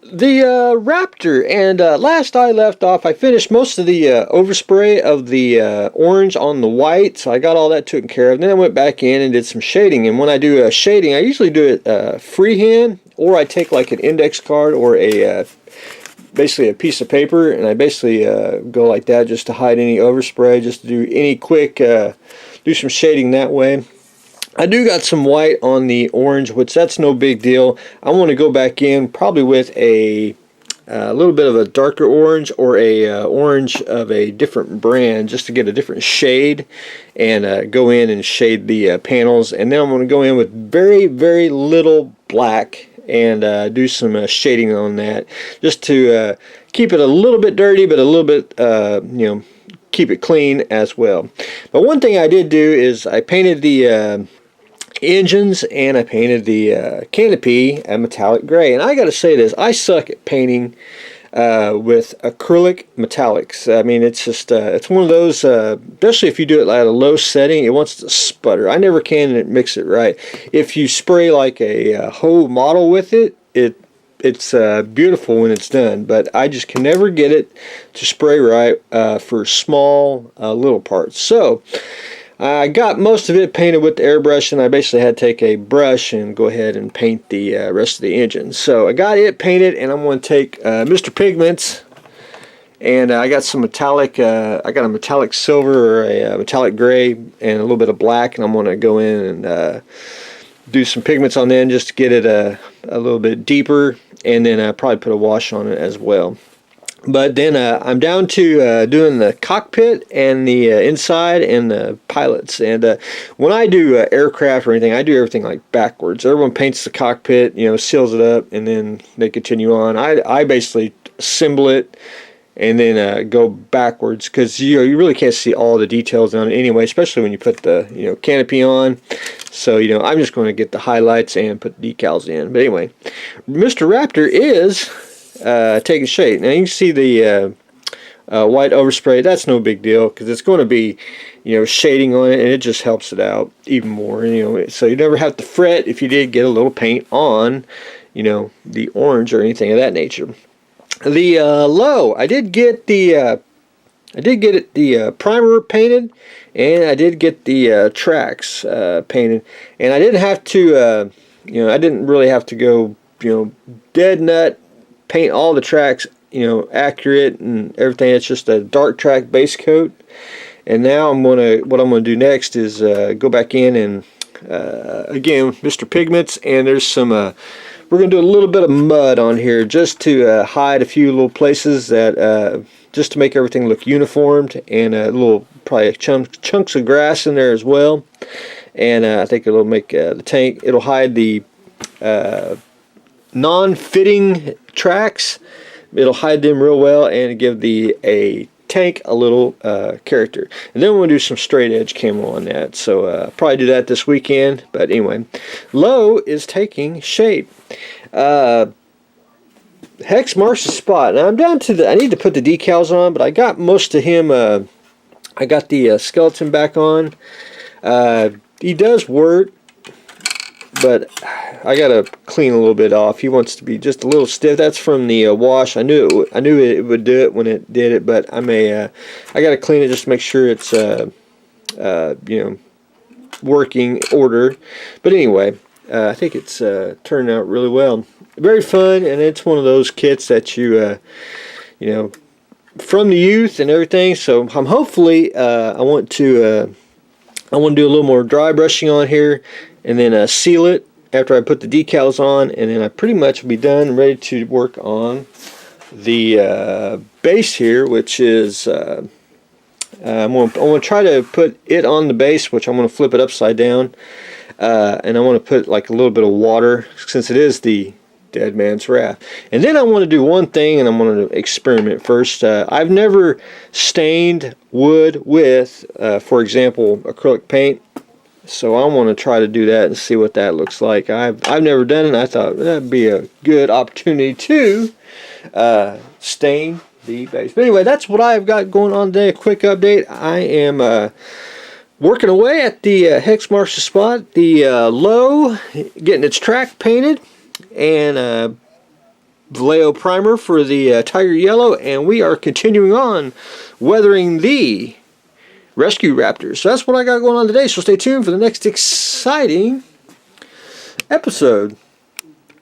The Raptor, and last I left off, I finished most of the overspray of the orange on the white, so I got all that taken care of. Then I went back in and did some shading, and when I do shading, I usually do it freehand, or I take like an index card or a basically a piece of paper, and I basically go like that just to hide any overspray, just to do any quick, do some shading that way. I do got some white on the orange, which that's no big deal. I want to go back in probably with a little bit of a darker orange, or a orange of a different brand, just to get a different shade, and go in and shade the panels. And then I'm going to go in with very, very little black and do some shading on that, just to keep it a little bit dirty, but a little bit, keep it clean as well. But one thing I did do is I painted the engines, and I painted the canopy a metallic gray. And I gotta say this, I suck at painting with acrylic metallics. I mean, it's just it's one of those, especially if you do it at a low setting, it wants to sputter. I never can mix it right. If you spray like a whole model with it, it's beautiful when it's done, but I just can never get it to spray right for small little parts. So I got most of it painted with the airbrush, and I basically had to take a brush and go ahead and paint the rest of the engine. So I got it painted, and I'm going to take Mr. Pigments, and I got some metallic, I got a metallic silver, or a metallic gray, and a little bit of black, and I'm going to go in and do some pigments on the end just to get it a little bit deeper, and then I probably put a wash on it as well. But then I'm down to doing the cockpit and the inside and the pilots. And when I do aircraft or anything, I do everything like backwards. Everyone paints the cockpit, seals it up, and then they continue on. I basically assemble it and then go backwards, because you really can't see all the details on it anyway, especially when you put the canopy on. So I'm just going to get the highlights and put the decals in. But anyway, Mr. Raptor is taking shade. Now you can see the white overspray. That's no big deal, because it's going to be shading on it, and it just helps it out even more. So you never have to fret if you did get a little paint on the orange or anything of that nature. The Lowe, I did get the primer painted, and I did get the tracks painted, and I didn't have to I didn't really have to go dead nut paint all the tracks accurate and everything. It's just a dark track base coat. And now what I'm gonna do next is go back in and again, Mr. Pigments, and there's some we're going to do a little bit of mud on here just to hide a few little places, that just to make everything look uniformed, and a little probably chunks of grass in there as well. And I think it'll make the tank, it'll hide the non-fitting tracks. It'll hide them real well and give a tank a little character. And then we'll do some straight edge camo on that. So probably do that this weekend. But anyway, Lowe is taking shape. Hex marks the spot. Now I'm down to I need to put the decals on, but I got most of him. I got the skeleton back on. He does work, but I gotta clean a little bit off. He wants to be just a little stiff. That's from the wash. I knew it would do it when it did it, but I gotta clean it just to make sure it's working order. But anyway, I think it's turned out really well. Very fun, and it's one of those kits that you from the youth and everything. So I'm hopefully I want to do a little more dry brushing on here, and then seal it after I put the decals on, and then I pretty much will be done, ready to work on the base here, which is I'm going to try to put it on the base, which I'm going to flip it upside down, and I want to put like a little bit of water, since it is the Dead Man's Wrath. And then I want to do one thing, and I'm going to experiment first. I've never stained wood with, for example, acrylic paint. So I want to try to do that and see what that looks like. I've never done it, and I thought that'd be a good opportunity to stain the base. But anyway, that's what I've got going on today. A quick update. I am working away at the Hex Marks the Spot, the Lowe, getting its track painted, and Vallejo primer for the Tiger Yellow, and we are continuing on weathering the Rescue Raptors. So that's what I got going on today, so stay tuned for the next exciting episode.